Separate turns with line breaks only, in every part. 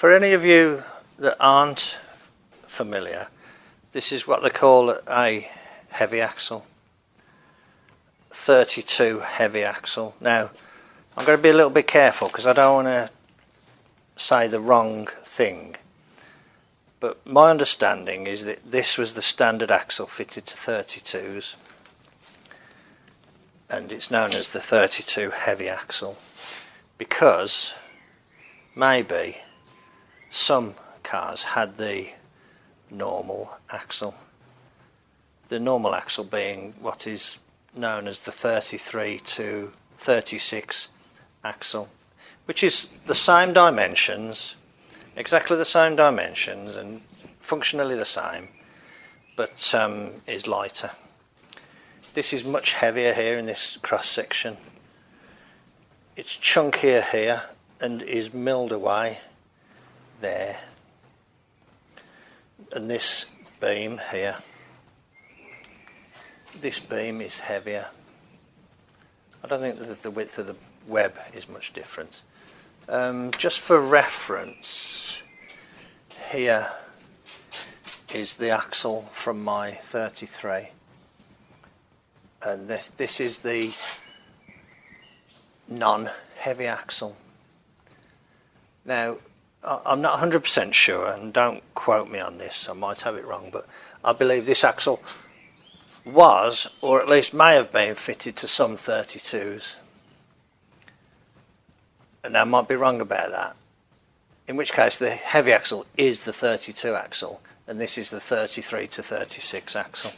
For any of you that aren't familiar, this is what they call a heavy axle. 32 heavy axle. Now, I'm going to be a little bit careful because I don't want to say the wrong thing. But my understanding is that this was the standard axle fitted to 32s. And it's known as the 32 heavy axle because maybe some cars had the normal axle. The normal axle being what is known as the 33 to 36 axle, which is the same dimensions, exactly the same dimensions and functionally the same, but is lighter. This is much heavier here in this cross section. It's chunkier here and is milled away there. And this beam here, this beam is heavier. I don't think that the width of the web is much different. Just for reference, here is the axle from my 33. And this is the non-heavy axle. Now, I'm not 100% sure, and don't quote me on this, I might have it wrong, but I believe this axle was, or at least may have been, fitted to some 32s. And I might be wrong about that. In which case, the heavy axle is the 32 axle, and this is the 33 to 36 axle.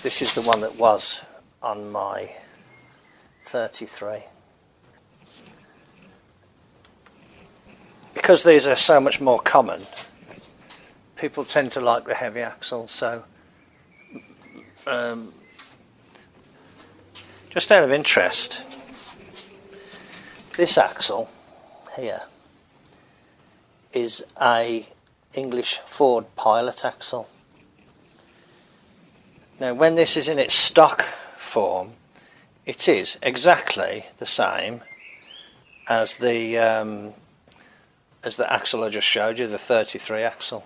This is the one that was on my 33. Because these are so much more common, people tend to like the heavy axle. So, just out of interest, this axle here is a English Ford Pilot axle. Now, when this is in its stock form, it is exactly the same as the axle I just showed you, the 33 axle.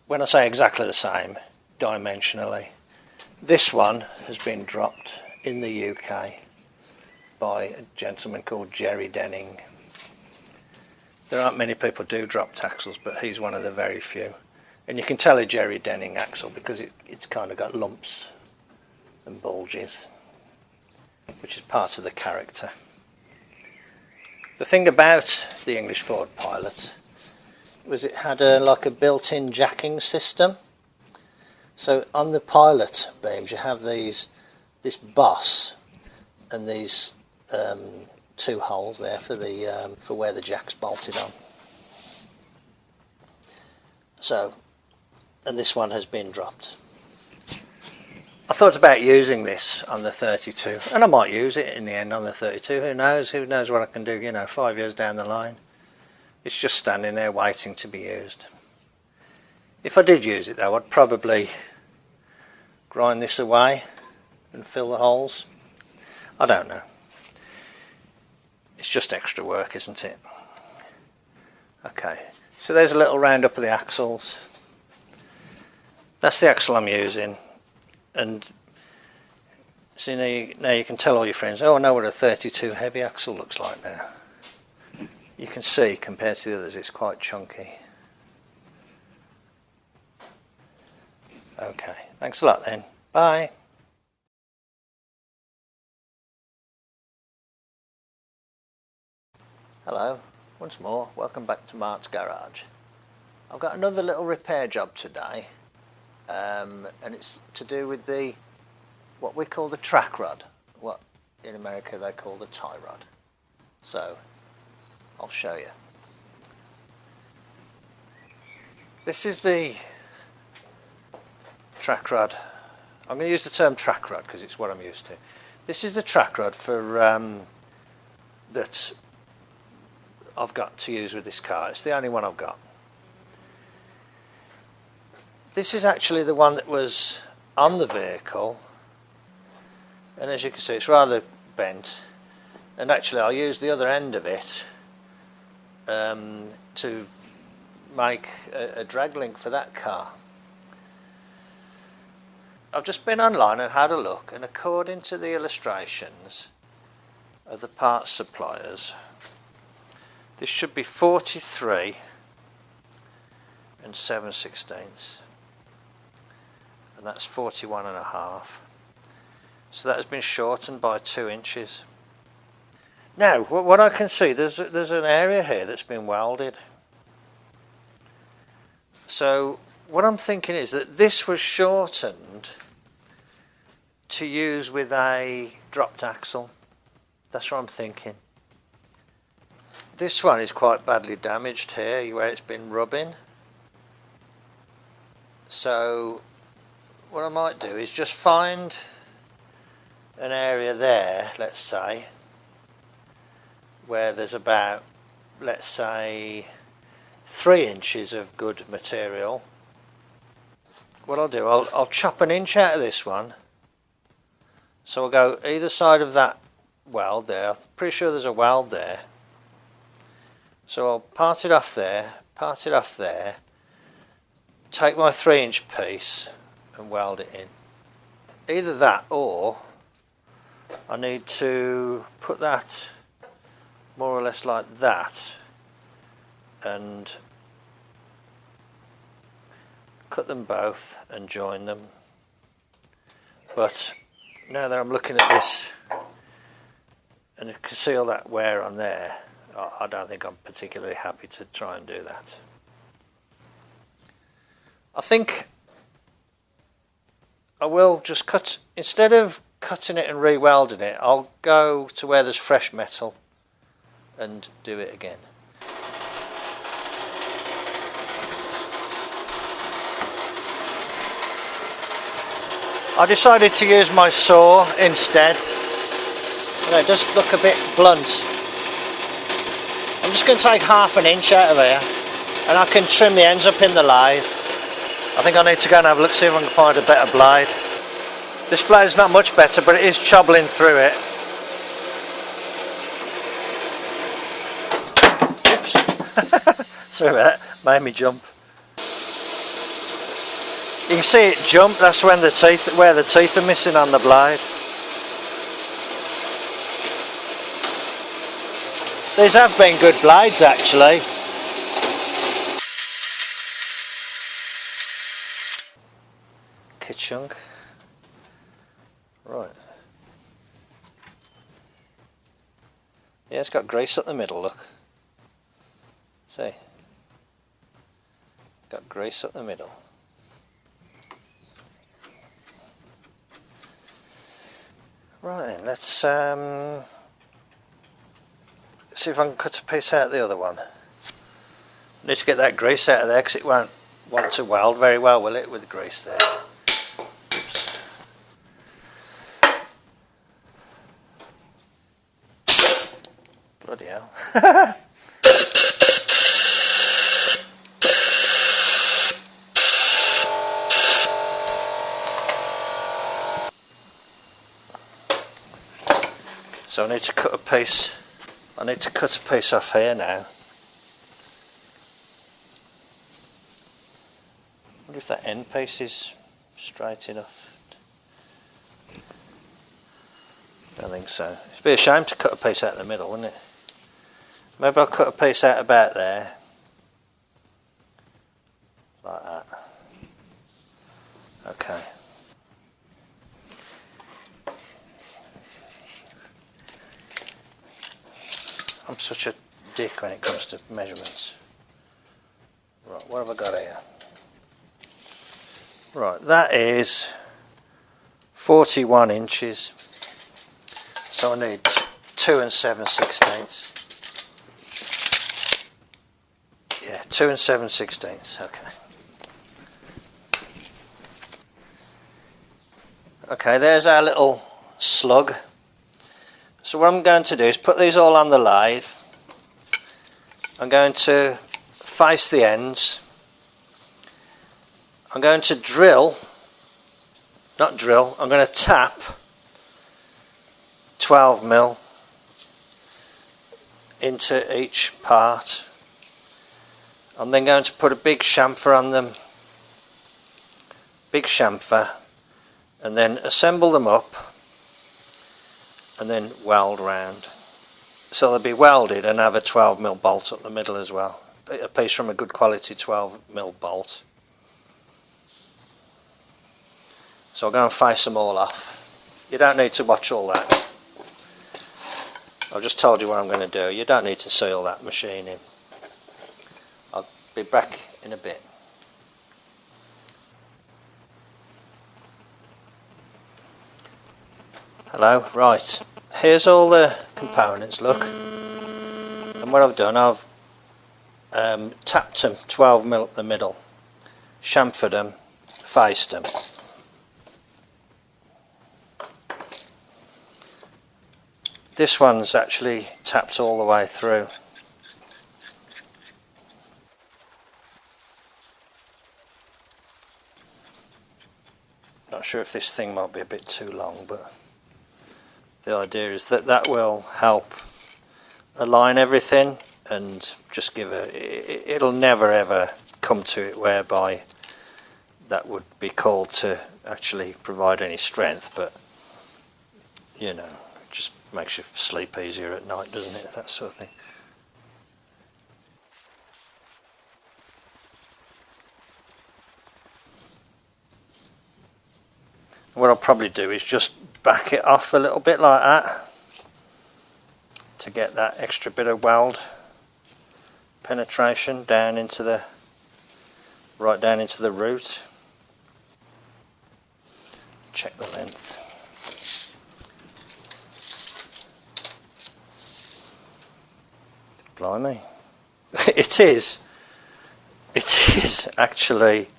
When I say exactly the same, dimensionally, this one has been dropped in the UK by a gentleman called Jerry Denning. There aren't many people do drop axles, but he's one of the very few. And you can tell a Jerry Denning axle because it's kind of got lumps and bulges, which is part of the character. The thing about the English Ford Pilot was it had like a built-in jacking system. So on the Pilot beams you have this boss and these two holes there for where the jack's bolted on. So, and this one has been dropped. I thought about using this on the 32, and I might use it in the end on the 32. Who knows what I can do, 5 years down the line. It's just standing there waiting to be used. If I did use it though, I'd probably grind this away and fill the holes. I don't know. It's just extra work, isn't it? Okay, so there's a little roundup of the axles. That's the axle I'm using. And see, now you can tell all your friends, oh, I know what a 32 heavy axle looks like now. You can see, compared to the others, it's quite chunky. Okay, thanks a lot then. Bye. Hello, once more, welcome back to Marts Garage. I've got another little repair job today, and it's to do with what we call the track rod, what in America they call the tie rod. So, I'll show you. This is the track rod. I'm going to use the term track rod because it's what I'm used to. This is the track rod for that I've got to use with this car. It's the only one I've got. This is actually the one that was on the vehicle, and as you can see it's rather bent, and actually I'll use the other end of it to make a drag link for that car. I've just been online and had a look, and according to the illustrations of the parts suppliers, this should be 43 and 7/16, and that's 41.5. So that has been shortened by 2 inches. Now, what I can see, there's an area here that's been welded. So what I'm thinking is that this was shortened to use with a dropped axle. That's what I'm thinking. This one is quite badly damaged here where it's been rubbing. So what I might do is just find an area there, let's say, where there's about, let's say, 3 inches of good material. What I'll do, I'll chop an inch out of this one. So I'll go either side of that weld there. I'm pretty sure there's a weld there. So I'll part it off there, part it off there, take my 3-inch piece and weld it in. Either that, or I need to put that more or less like that and cut them both and join them. But now that I'm looking at this and I can see all that wear on there, I don't think I'm particularly happy to try and do that. I think I will just cut, instead of cutting it and re-welding it, I'll go to where there's fresh metal and do it again. I decided to use my saw instead. It does look a bit blunt. I'm just going to take 1/2 inch out of here and I can trim the ends up in the lathe. I think I need to go and have a look, see if I can find a better blade. This blade is not much better, but it is chobbling through it. Sorry about that, made me jump. You can see it jump, that's when the teeth, where the teeth are missing on the blade. These have been good blades actually. Ka-chunk. Right. Yeah, it's got grease up the middle, look. See? It's got grease up the middle. Right then, let's see if I can cut a piece out of the other one. I need to get that grease out of there because it won't want to weld very well, will it, with the grease there. Oops. Bloody hell. So I need to cut a piece. I need to cut a piece off here now. I wonder if that end piece is straight enough. Don't think so. It'd be a shame to cut a piece out of the middle, wouldn't it? Maybe I'll cut a piece out about there. Like that. Okay. I'm such a dick when it comes to measurements. Right, what have I got here? Right, that is 41 inches. So I need 2 7/16. Yeah, 2 7/16. Okay. Okay, there's our little slug. So what I'm going to do is put these all on the lathe. I'm going to face the ends. I'm going to drill, I'm going to tap 12mm into each part. I'm then going to put a big chamfer on them, big chamfer, and then assemble them up and then weld round. So they'll be welded and have a 12mm bolt up the middle as well, a piece from a good quality 12mm bolt. So I'll go and face them all off. You don't need to watch all that. I've just told you what I'm going to do. You don't need to seal that machine in. I'll be back in a bit. Hello, right, here's all the components, look. And what I've done, I've tapped them 12mm up the middle, chamfered them, faced them. This one's actually tapped all the way through. Not sure if this thing might be a bit too long, but the idea is that that will help align everything and just give it'll never ever come to it whereby that would be called to actually provide any strength, but you know, it just makes you sleep easier at night, doesn't it, that sort of thing. What I'll probably do is just back it off a little bit like that to get that extra bit of weld penetration down into the right down into the root. Check the length. Blimey. It is actually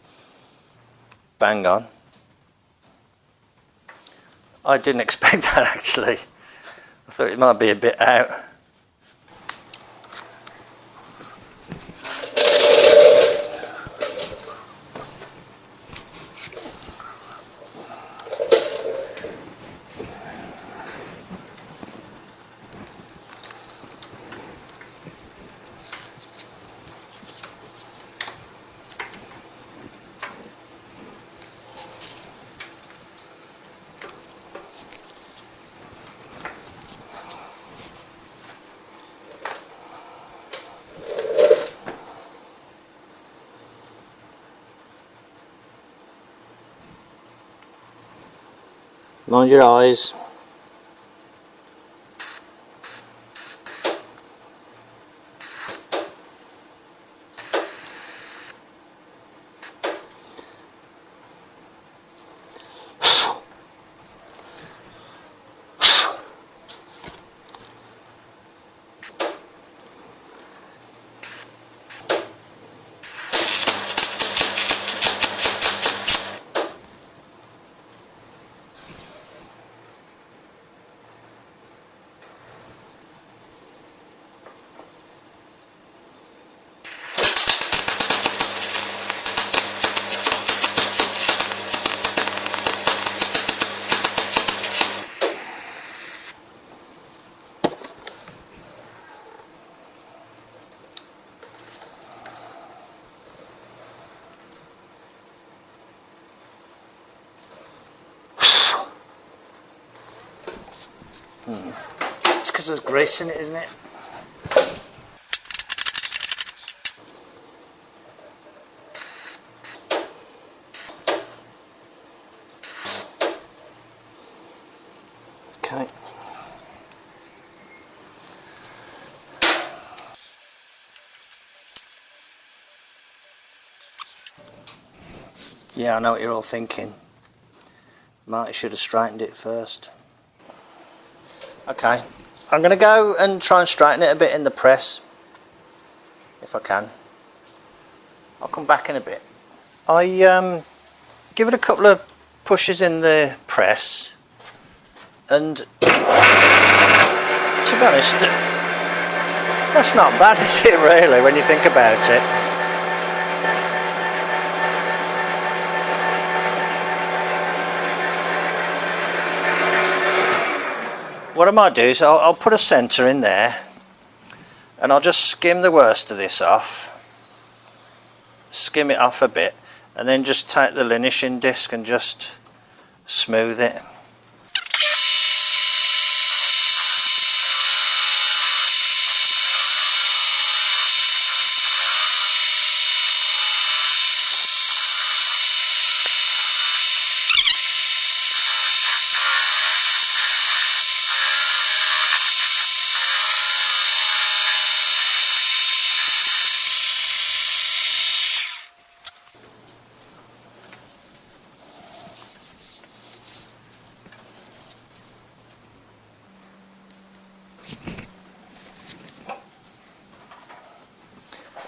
bang on. I didn't expect that actually. I thought it might be a bit out. Mind your eyes. It's because there's grease in it, isn't it? Okay. Yeah, I know what you're all thinking. Marty should have straightened it first. Okay, I'm going to go and try and straighten it a bit in the press, if I can. I'll come back in a bit. I give it a couple of pushes in the press, and to be honest, that's not bad, is it really, when you think about it? What I might do is I'll put a centre in there And I'll just skim the worst of this off, skim it off a bit, and then just take the linishing disc and just smooth it.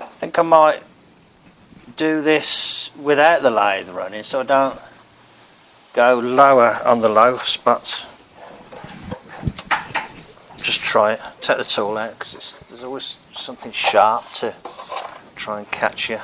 I think I might do this without the lathe running so I don't go lower on the low spots. Just try it, take the tool out because there's always something sharp to try and catch you.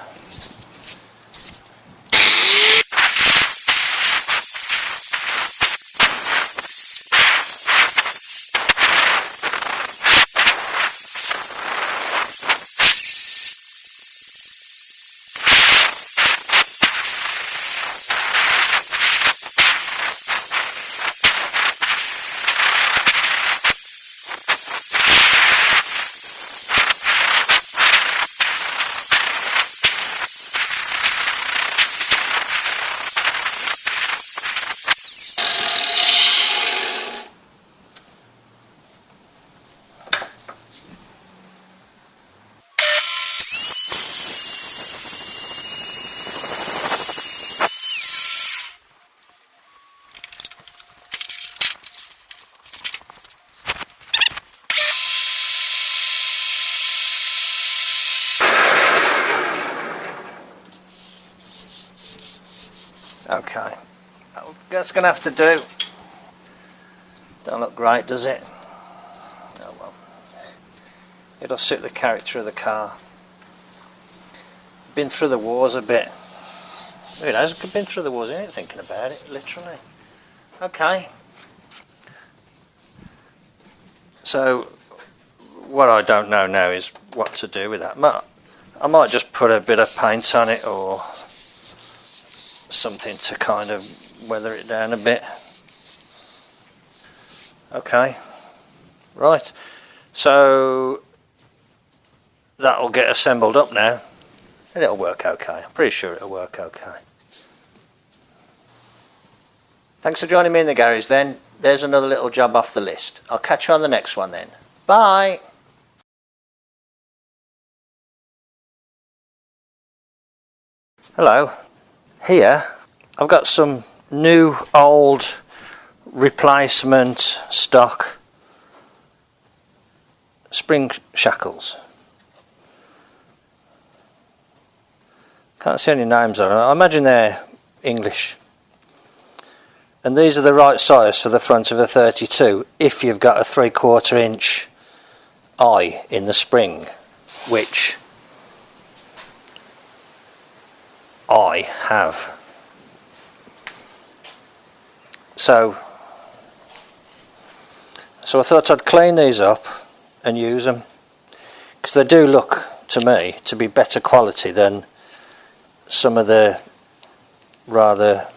Okay, that's going to have to do. Don't look great, does it? Oh well. It'll suit the character of the car. Been through the wars a bit. Who knows, been through the wars, ain't thinking about it, literally. Okay. So, what I don't know now is what to do with that. I might just put a bit of paint on it or something to kind of weather it down a bit. Okay, right, so that'll get assembled up now and it'll work okay. I'm pretty sure it'll work okay. Thanks for joining me in the garage then. There's another little job off the list. I'll catch you on the next one then. Bye. Hello. Here I've got some new old replacement stock spring shackles. Can't see any names on them. I imagine they're English. And these are the right size for the front of a 32 if you've got a 3/4 inch eye in the spring, which I have. So I thought I'd clean these up and use them because they do look to me to be better quality than some of the rather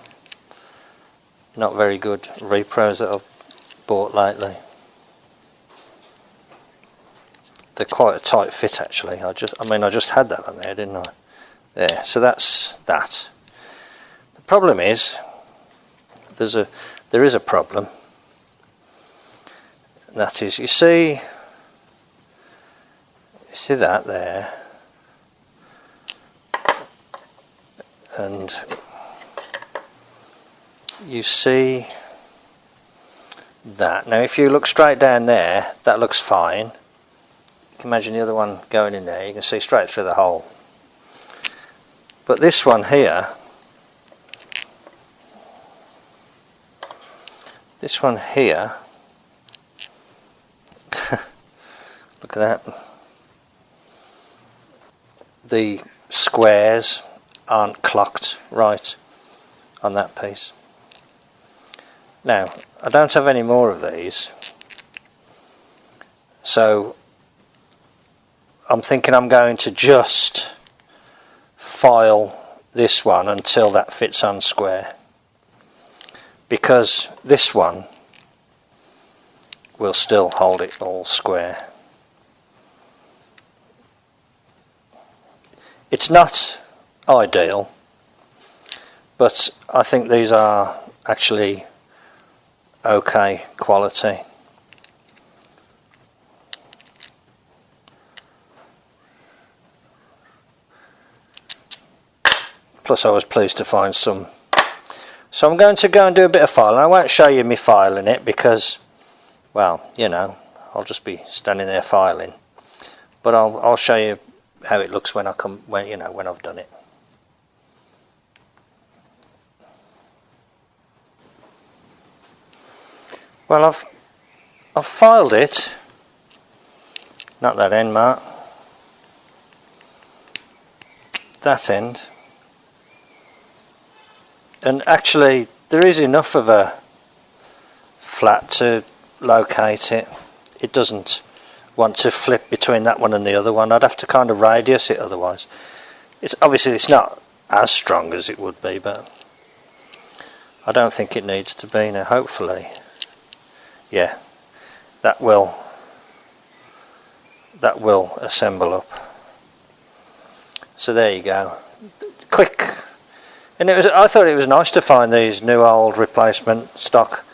not very good repros that I've bought lately. They're quite a tight fit actually. I just had that on there, didn't I? There, so that's that. The problem is there is a problem. And that is, you see that there, and you see that. Now if you look straight down there, that looks fine. You can imagine the other one going in there, you can see straight through the hole. But this one here, look at that. The squares aren't clocked right on that piece. Now, I don't have any more of these, so I'm thinking I'm going to just file this one until that fits on square, because this one will still hold it all square. It's not ideal, but I think these are actually okay quality. Plus I was pleased to find some. So I'm going to go and do a bit of filing. I won't show you me filing it because, well, you know, I'll just be standing there filing. But I'll show you how it looks when I've done it. Well, I've filed it. Not that end, Mart. That end. And actually there is enough of a flat to locate it. It doesn't want to flip between that one and the other one. I'd have to kind of radius it otherwise. It's obviously it's not as strong as it would be, but I don't think it needs to be now. Hopefully, yeah, that will assemble up. So there you go. Quick. And I thought it was nice to find these new old replacement stock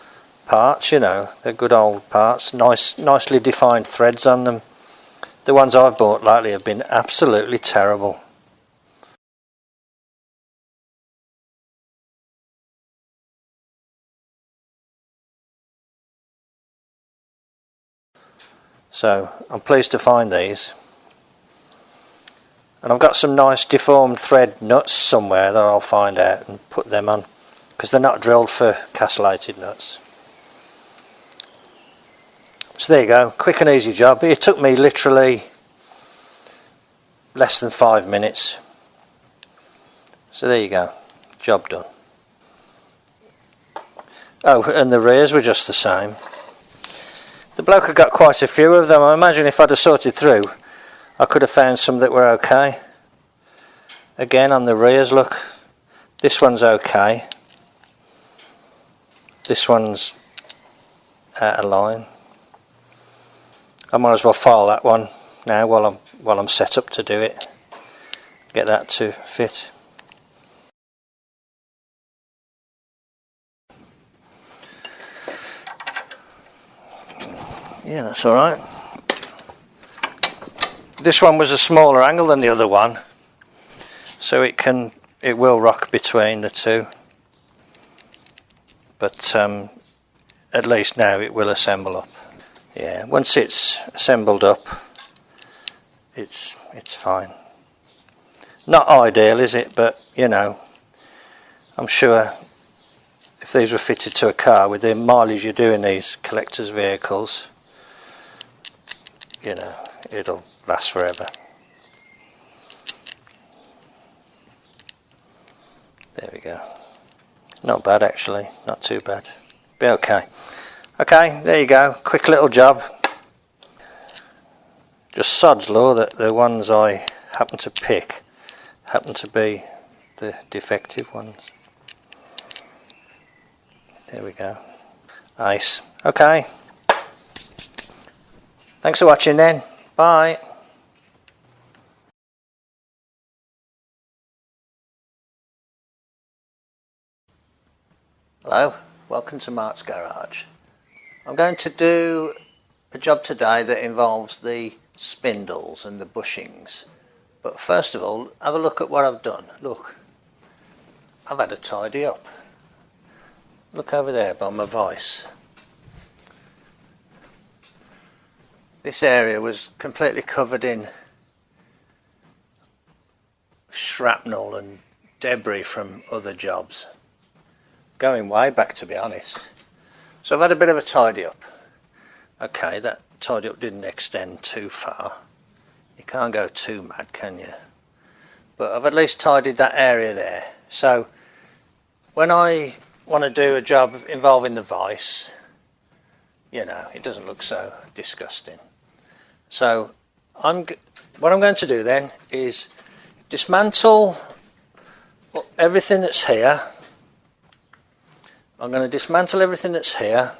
parts, you know, they're good old parts, nicely defined threads on them. The ones I've bought lately have been absolutely terrible. So I'm pleased to find these. And I've got some nice deformed thread nuts somewhere that I'll find out and put them on, because they're not drilled for castellated nuts. So there you go, quick and easy job. It took me literally less than 5 minutes. So there you go, job done. Oh, and the rears were just the same. The bloke had got quite a few of them. I imagine if I'd have sorted through, I could have found some that were okay. Again, on the rears, look, this one's okay. This one's out of line. I might as well file that one now while I'm set up to do it. Get that to fit. Yeah, that's alright. This one was a smaller angle than the other one, so it will rock between the two, but at least now it will assemble up. Yeah, once it's assembled up, it's fine. Not ideal, is it? But you know, I'm sure if these were fitted to a car with the mileage you do in these collectors' vehicles, you know, it'll last forever. There we go. Not bad actually, not too bad. Be okay. Okay, there you go. Quick little job. Just sod's law that the ones I happen to pick happen to be the defective ones. There we go. Nice. Okay. Thanks for watching then. Bye. Hello, welcome to Marts Garage. I'm going to do a job today that involves the spindles and the bushings. But first of all, have a look at what I've done. Look, I've had to tidy up. Look over there by my vise. This area was completely covered in shrapnel and debris from other jobs. Going way back, to be honest. So I've had a bit of a tidy up. Okay, that tidy up didn't extend too far. You can't go too mad, can you? But I've at least tidied that area there. So when I want to do a job involving the vise, you know, it doesn't look so disgusting. So what I'm going to do then is dismantle everything that's here. I'm going to dismantle everything that's here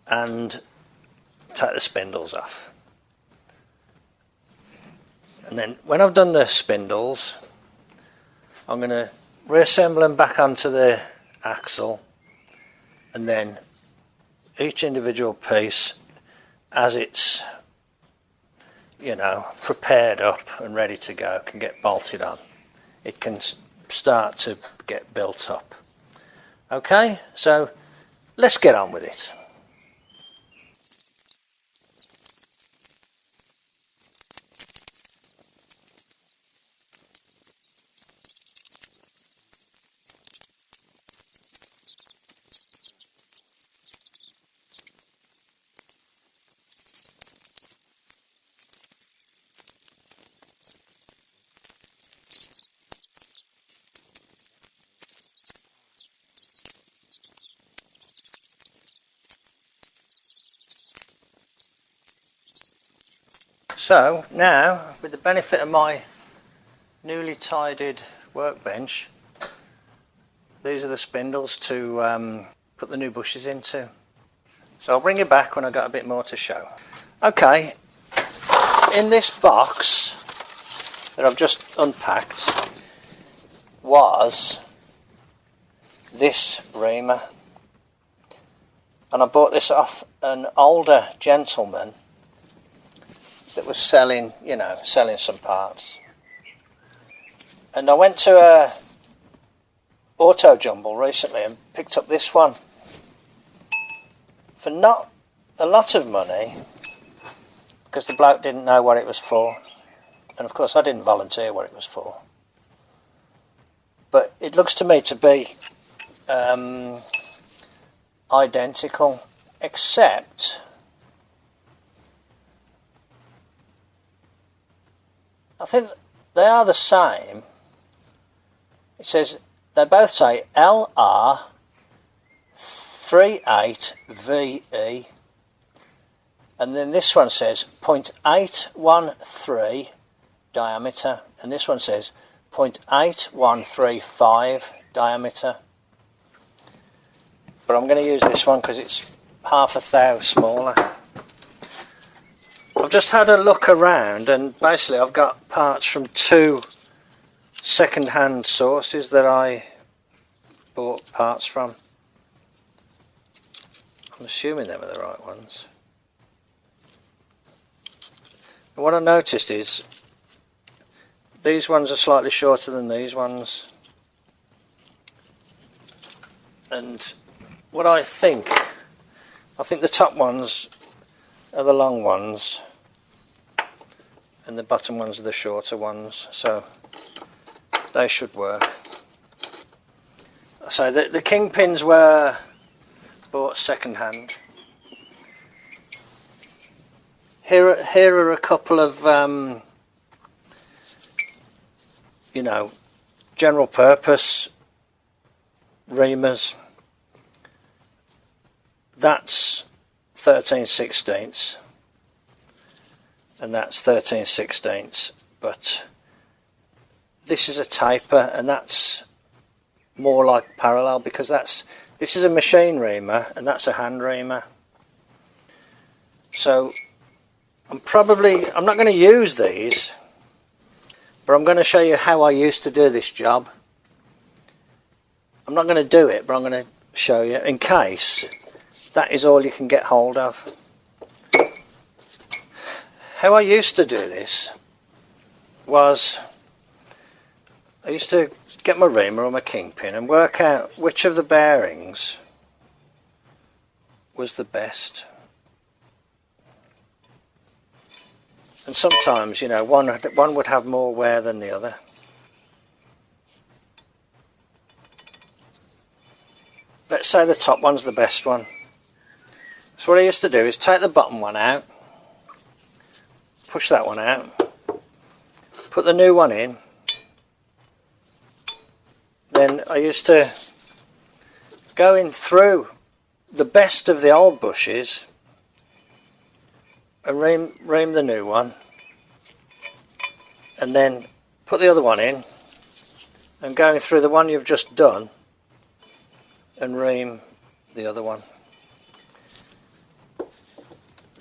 and take the spindles off. And then when I've done the spindles, I'm going to reassemble them back onto the axle, and then each individual piece, as it's, you know, prepared up and ready to go, can get bolted on. It can start to get built up. Okay, so let's get on with it. So now, with the benefit of my newly tidied workbench, these are the spindles to put the new bushes into. So I'll bring you back when I've got a bit more to show. Okay, in this box that I've just unpacked was this reamer, and I bought this off an older gentleman that was selling, you know, selling some parts. And I went to a auto jumble recently and picked up this one for not a lot of money, because the bloke didn't know what it was for, and of course I didn't volunteer what it was for. But it looks to me to be identical, except I think they are the same. It says, they both say LR38VE, and then this one says 0.813 diameter, and this one says 0.8135 diameter. But I'm going to use this one because it's half a thou smaller. I've just had a look around, and basically I've got parts from two second-hand sources that I bought parts from. I'm assuming them are the right ones. And what I noticed is these ones are slightly shorter than these ones, and what I think the top ones are the long ones and the bottom ones are the shorter ones, so they should work. So the Kingpins were bought second hand. Here are a couple of you know, general purpose reamers. That's 13/16 and that's 13/16, but this is a taper, and that's more like parallel, because this is a machine reamer and that's a hand reamer. So I'm not going to use these, but I'm going to show you how I used to do this job. I'm not going to do it, but I'm going to show you in case that is all you can get hold of. How I used to do this was I used to get my reamer or my Kingpin and work out which of the bearings was the best. And sometimes, you know, one would have more wear than the other. Let's say the top one's the best one. So what I used to do is take the bottom one out, push that one out, put the new one in. Then I used to go in through the best of the old bushes and ream the new one, and then put the other one in, and going through the one you've just done and ream the other one.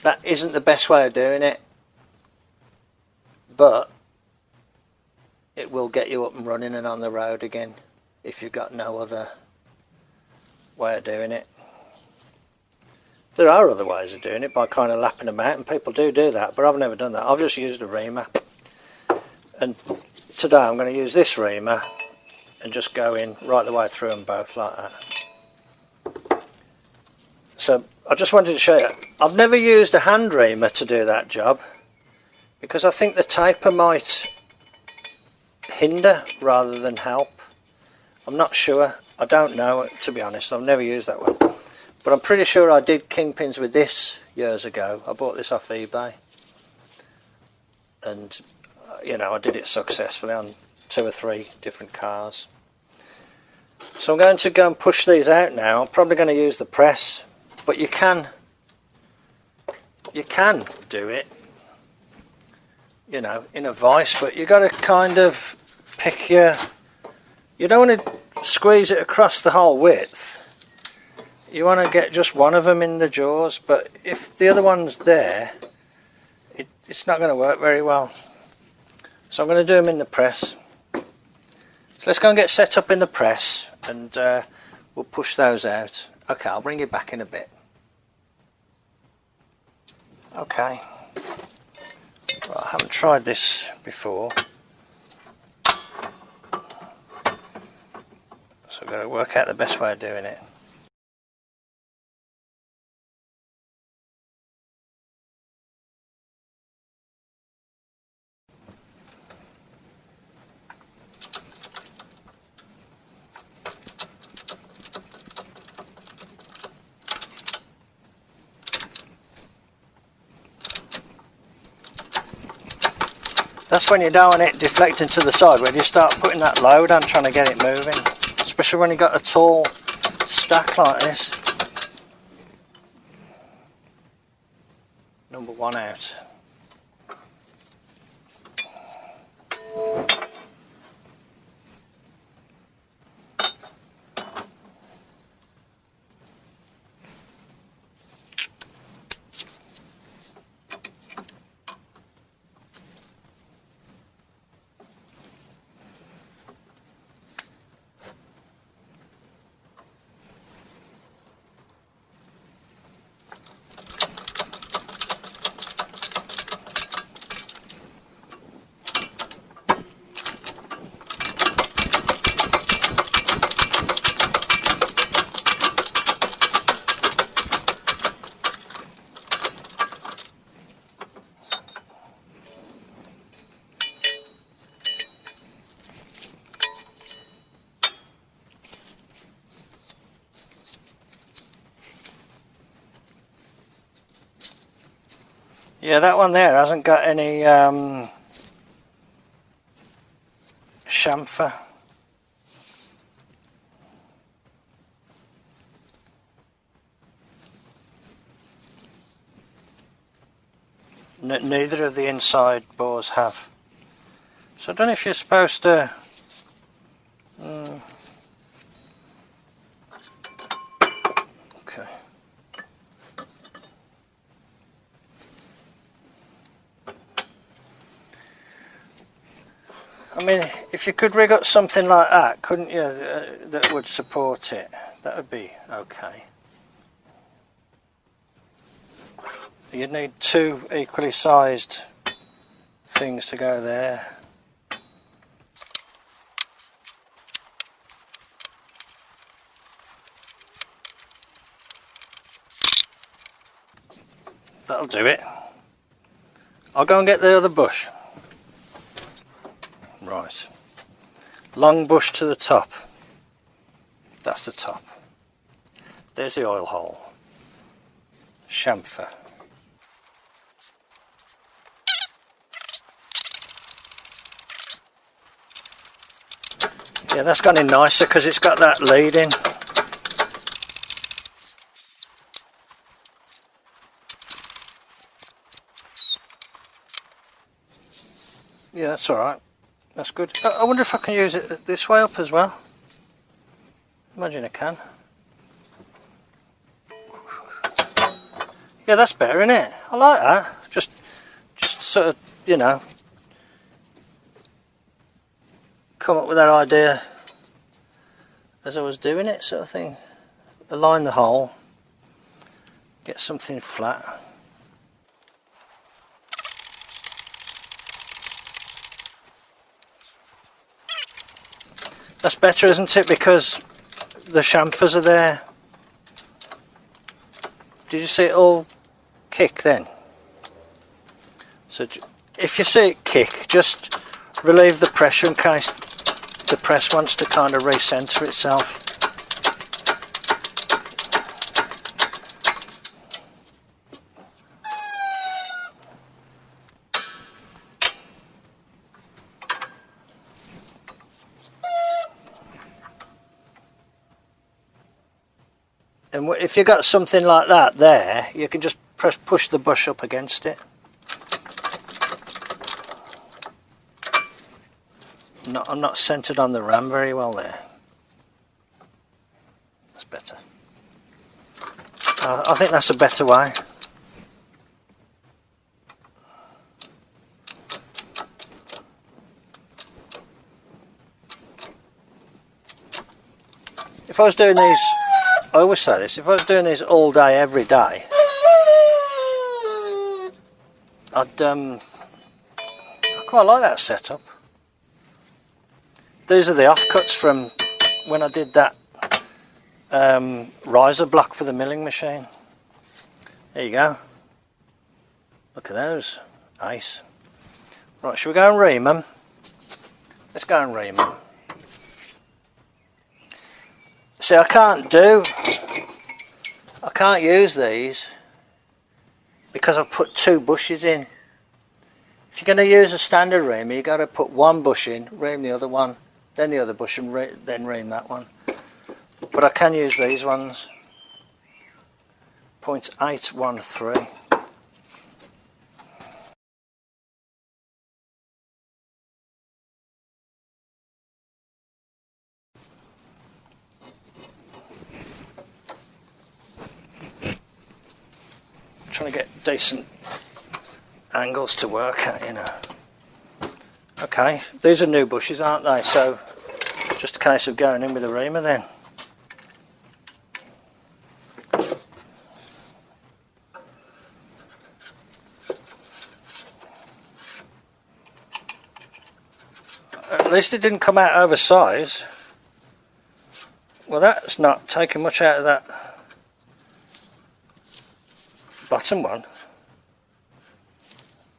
That isn't the best way of doing it, but it will get you up and running and on the road again if you've got no other way of doing it. There are other ways of doing it, by kind of lapping them out, and people do that, but I've never done that. I've just used a reamer, and today I'm going to use this reamer and just go in right the way through them both like that. So I just wanted to show you, I've never used a hand reamer to do that job because I think the taper might hinder rather than help. I'm not sure, I don't know, to be honest. I've never used that one, but I'm pretty sure I did Kingpins with this years ago. I bought this off eBay, and you know, I did it successfully on 2 or 3 different cars. So I'm going to go and push these out now. I'm probably going to use the press, but you can do it, you know, in a vise, but you got to kind of pick your, you don't want to squeeze it across the whole width. You want to get just one of them in the jaws, but if the other one's there, it's not going to work very well. So I'm going to do them in the press. So let's go and get set up in the press, and we'll push those out. Okay, I'll bring you back in a bit. Okay, well, I haven't tried this before, so I've got to work out the best way of doing it. That's when you don't want it deflecting to the side, when you start putting that load on trying to get it moving, especially when you've got a tall stack like this. Number 1 out. Yeah, that one there hasn't got any chamfer. Neither of the inside bores have. So I don't know if you're supposed to okay. I mean, if you could rig up something like that, couldn't you, that would support it? That would be okay. You'd need 2 equally sized things to go there. That'll do it. I'll go and get the other bush. Right. Long bush to the top. That's the top. There's the oil hole. Chamfer. Yeah, that's gone in nicer because it's got that lead in. Yeah, that's alright. That's good. I wonder if I can use it this way up as well. Imagine I can. Yeah, that's better, isn't it? I like that. Just sort of, you know, come up with that idea as I was doing it, sort of thing. Align the hole, get something flat. That's better, isn't it? Because the chamfers are there. Did you see it all kick then? So if you see it kick, just relieve the pressure in case the press wants to kind of recenter itself. And if you've got something like that there, you can just push the bush up against it. I'm not centered on the ram very well there. That's better. I think that's a better way. If I was doing these, I always say this, if I was doing these all day, every day, I quite like that setup. These are the offcuts from when I did that riser block for the milling machine. There you go. Look at those. Nice. Right, shall we go and ream them? Let's go and ream them. See, I can't use these because I've put two bushes in. If you're going to use a standard reamer, you've got to put one bush in, ream the other one, then the other bush, and then ream that one. But I can use these ones. 0.813. Trying to get decent angles to work at, you know. Okay, these are new bushes, aren't they? So just a case of going in with a reamer then. At least it didn't come out oversized. Well, that's not taking much out of that bottom one.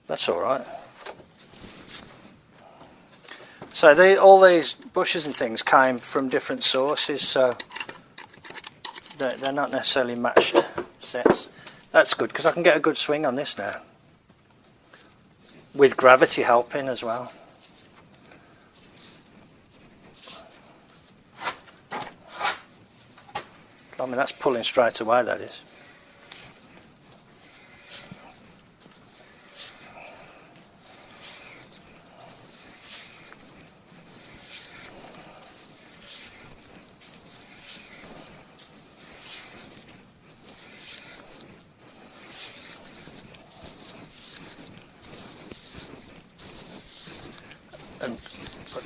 That's alright. So all these bushes and things came from different sources, so they're not necessarily matched sets. That's good because I can get a good swing on this now, with gravity helping as well. I mean, that's pulling straight away, that is. And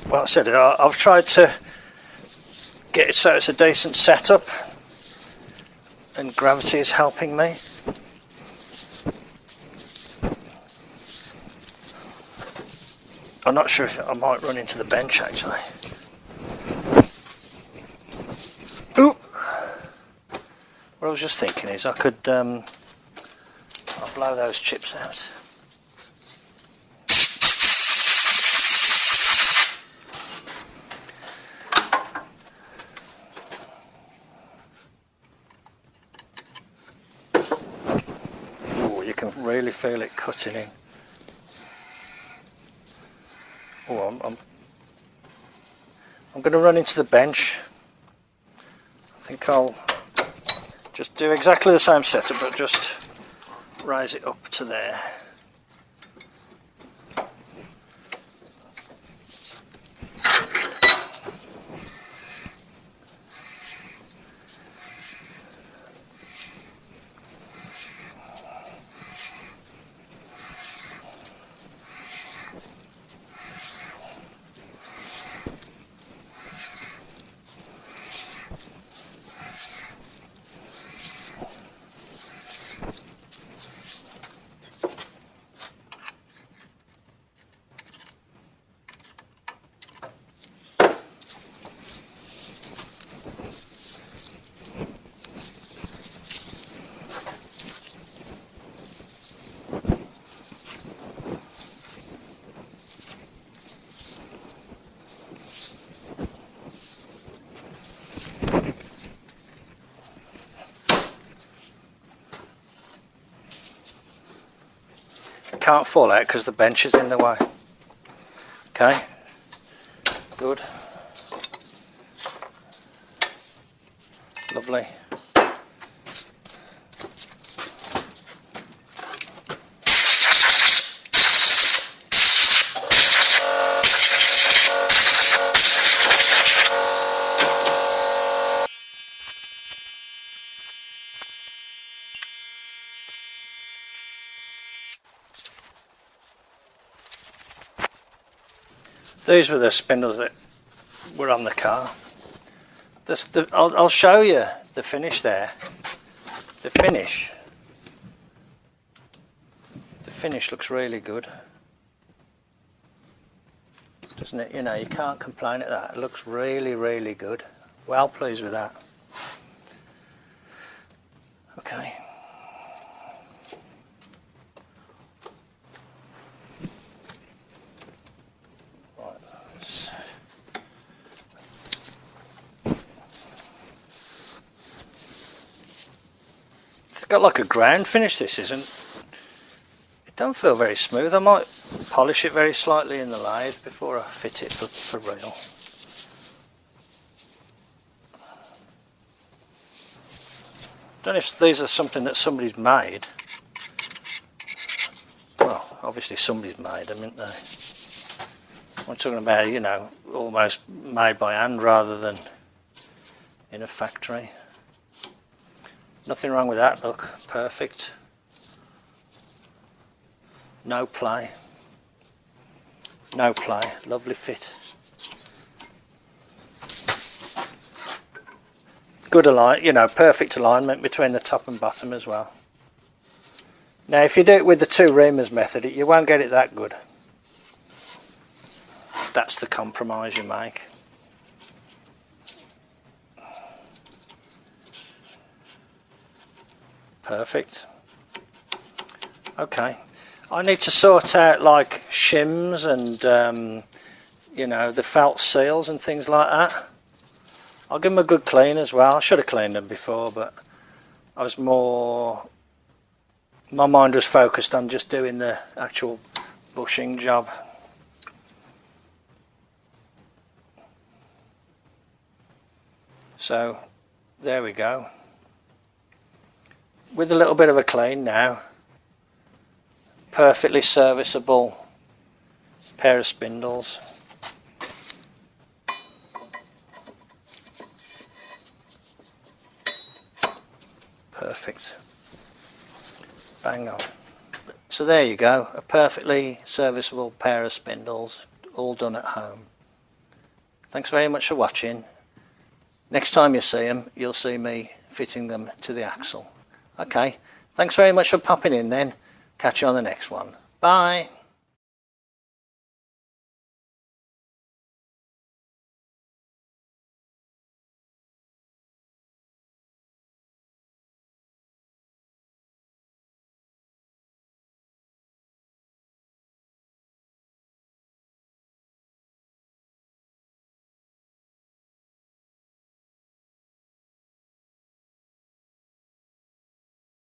well, I said, I've tried to get it so it's a decent setup, and gravity is helping me. I'm not sure if I might run into the bench actually. Ooh. What I was just thinking is I could I'll blow those chips out. Really feel it cutting in. Oh, I'm going to run into the bench. I think I'll just do exactly the same setup, but just raise it up to there. can't fall out because the bench is in the way. Okay, good, lovely. These were the spindles that were on the car. I'll show you the finish there. The finish looks really good, doesn't it? You know, you can't complain at that. It looks really, really good. Well pleased with that. Okay. It's got like a ground finish, this isn't. It don't feel very smooth. I might polish it very slightly in the lathe before I fit it for real. Don't know if these are something that somebody's made. Well, obviously somebody's made them, aren't they? I'm talking about, you know, almost made by hand rather than in a factory. Nothing wrong with that, look, perfect. No play. No play, lovely fit. Good you know, perfect alignment between the top and bottom as well. Now if you do it with the two reamers method, you won't get it that good. That's the compromise you make. Perfect. Okay, I need to sort out like shims and you know, the felt seals and things like that. I'll give them a good clean as well. I should have cleaned them before, but I was more, my mind was focused on just doing the actual bushing job. So there we go. With a little bit of a clean now, perfectly serviceable pair of spindles. Perfect. Bang on. So there you go, a perfectly serviceable pair of spindles, all done at home. Thanks very much for watching. Next time you see them, you'll see me fitting them to the axle. Okay, thanks very much for popping in then. Catch you on the next one. Bye.